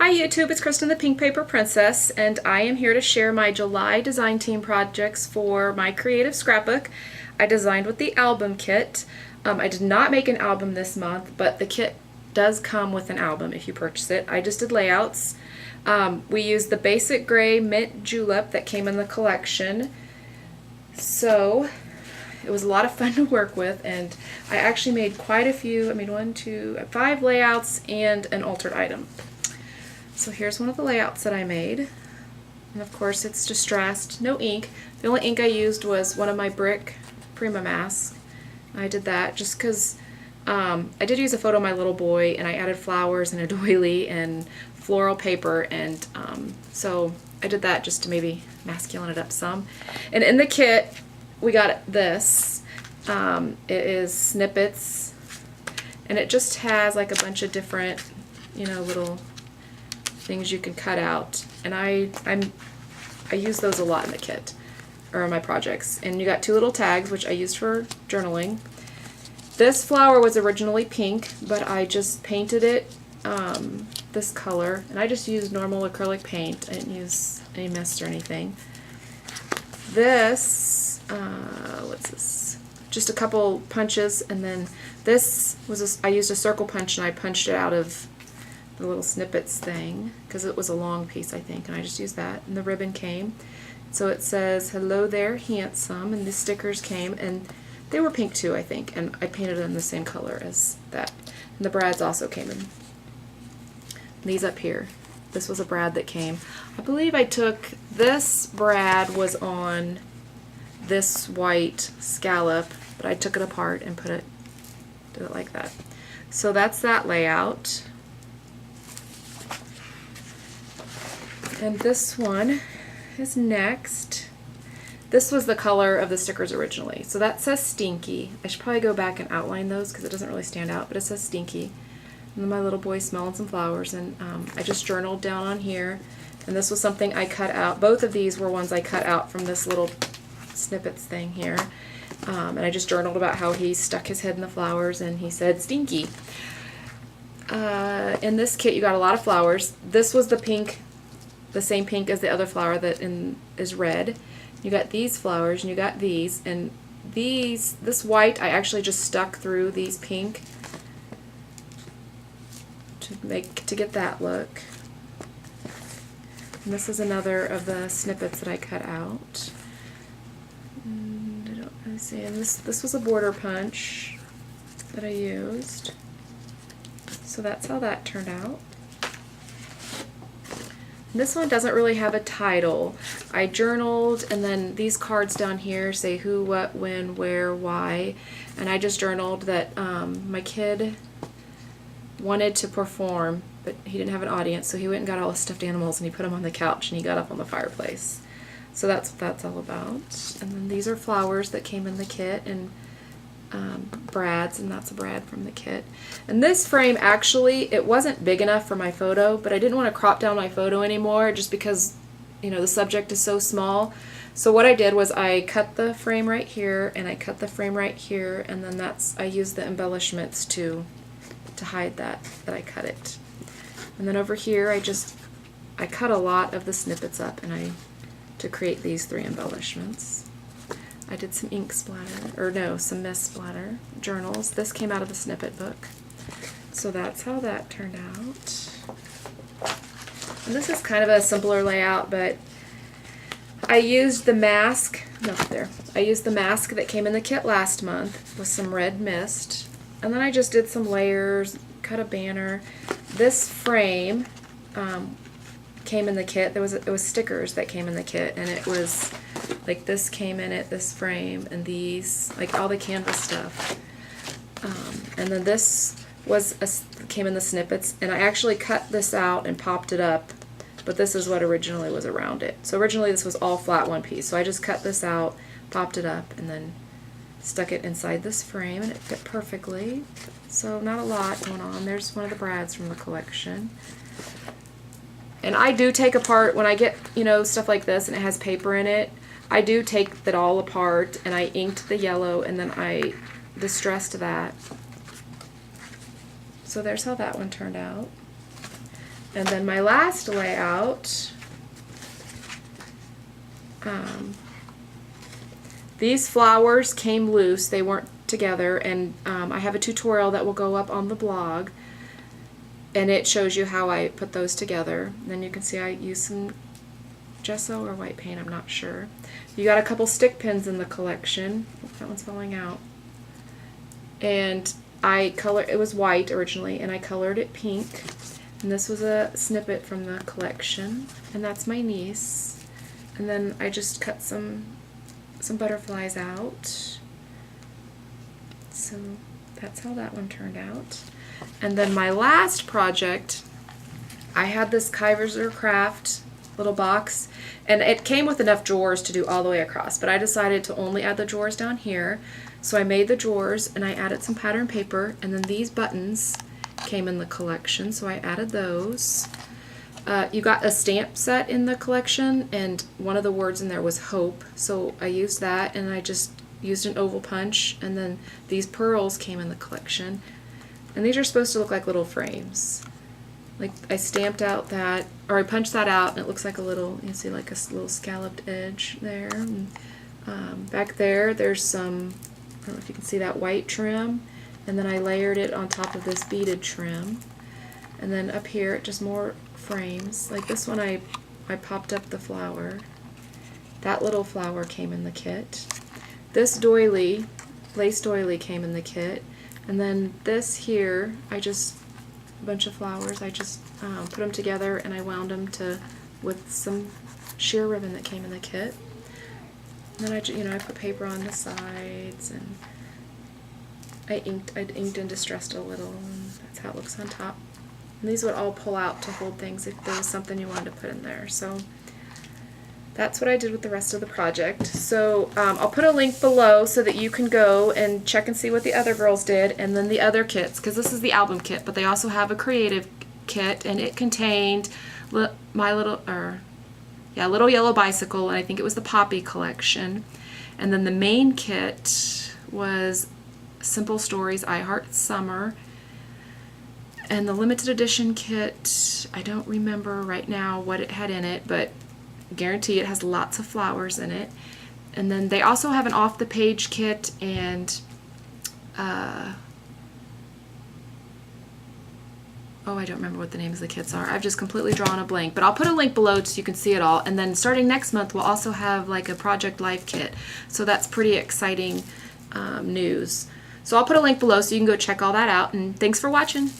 Hi YouTube, it's Kristen the Pink Paper Princess, and I am here to share my July design team projects for my Creative Scrapbook. I designed with the album kit. I did not make an album this month, but the kit does come with an album if you purchase it. I just did layouts. We used the basic gray mint julep that came in the collection. So it was a lot of fun to work with, and I actually made quite a few. I made 5 layouts and an altered item. So here's one of the layouts that I made, and of course it's distressed, no ink. The only ink I used was one of my brick Prima masks. I did that just because I did use a photo of my little boy, and I added flowers and a doily and floral paper, and so I did that just to maybe masculine it up some. And in the kit we got this. It is snippets, and it just has like a bunch of different, little things you can cut out, and I use those a lot in the kit or in my projects. And you got 2 little tags, which I used for journaling. This flower was originally pink, but I just painted it this color, and I just used normal acrylic paint. I didn't use any mist or anything. This what's this? Just a couple punches, and then this was I used a circle punch, and I punched it out of the little snippets thing because it was a long piece, I think, and I just used that. And the ribbon came, so it says "Hello there, handsome," and the stickers came, and they were pink too, I think, and I painted them the same color as that. And the brads also came in. These up here, this was a brad that came. I believe I took this brad was on this white scallop, but I took it apart and did it like that. So that's that layout. And this one is next. This was the color of the stickers originally. So that says Stinky. I should probably go back and outline those because it doesn't really stand out, but it says Stinky. And then my little boy smelling some flowers, and I just journaled down on here. And this was something I cut out. Both of these were ones I cut out from this little snippets thing here. And I just journaled about how he stuck his head in the flowers and he said Stinky. In this kit you got a lot of flowers. This was the pink, the same pink as the other flower that is red. You got these flowers, and you got these, and this white I actually just stuck through these pink to get that look. And this is another of the snippets that I cut out. And I don't really see. And this was a border punch that I used. So that's how that turned out. This one doesn't really have a title. I journaled, and then these cards down here say who, what, when, where, why, and I just journaled that my kid wanted to perform, but he didn't have an audience, so he went and got all his stuffed animals and he put them on the couch and he got up on the fireplace. So that's what that's all about. And then these are flowers that came in the kit, and brads, and that's a brad from the kit. And this frame, actually, it wasn't big enough for my photo, but I didn't want to crop down my photo anymore just because, the subject is so small. So what I did was I cut the frame right here, and I cut the frame right here, and then I used the embellishments to hide that I cut it. And then over here I cut a lot of the snippets up, and to create these 3 embellishments. I did some ink splatter, or no, some mist splatter journals. This came out of the snippet book. So that's how that turned out. And this is kind of a simpler layout, but I used the mask, I used the mask that came in the kit last month with some red mist. And then I just did some layers, cut a banner. This frame came in the kit. It was stickers that came in the kit, and it was like this came in it, this frame, and these, like all the canvas stuff. And then this came in the snippets, and I actually cut this out and popped it up, but this is what originally was around it. So originally this was all flat one piece, so I just cut this out, popped it up, and then stuck it inside this frame, and it fit perfectly. So not a lot going on. There's one of the brads from the collection. And I do take apart, when I get, stuff like this and it has paper in it, I do take it all apart, and I inked the yellow, and then I distressed that. So there's how that one turned out. And then my last layout, these flowers came loose, they weren't together, and I have a tutorial that will go up on the blog, and it shows you how I put those together. And then you can see I use some gesso or white paint, I'm not sure. You got a couple stick pins in the collection. Oh, that one's falling out. And it was white originally, and I colored it pink. And this was a snippet from the collection, and that's my niece. And then I just cut some butterflies out. So that's how that one turned out. And then my last project, I had this Kaiser Craft little box, and it came with enough drawers to do all the way across, but I decided to only add the drawers down here. So I made the drawers, and I added some pattern paper, and then these buttons came in the collection, so I added those. You got a stamp set in the collection, and one of the words in there was hope, so I used that, and I just used an oval punch, and then these pearls came in the collection, and these are supposed to look like little frames. Like, I stamped out that, or I punched that out, and it looks like a little, you see like a little scalloped edge there. And, back there, there's some, I don't know if you can see that white trim, and then I layered it on top of this beaded trim. And then up here, just more frames. Like this one, I popped up the flower. That little flower came in the kit. This doily, lace doily, came in the kit. And then this here, a bunch of flowers, I just put them together, and I wound them with some sheer ribbon that came in the kit. And then I put paper on the sides, and I inked and distressed a little, and that's how it looks on top. And these would all pull out to hold things if there was something you wanted to put in there. So that's what I did with the rest of the project. So I'll put a link below so that you can go and check and see what the other girls did, and then the other kits, because this is the album kit, but they also have a creative kit, and it contained Little Yellow Bicycle, and I think it was the Poppy collection. And then the main kit was Simple Stories, I Heart Summer. And the limited edition kit, I don't remember right now what it had in it, but guarantee it has lots of flowers in it. And then they also have an off the page kit, and I don't remember what the names of the kits are. I've just completely drawn a blank, but I'll put a link below so you can see it all. And then starting next month, we'll also have like a Project Life kit. So that's pretty exciting news. So I'll put a link below so you can go check all that out, and thanks for watching.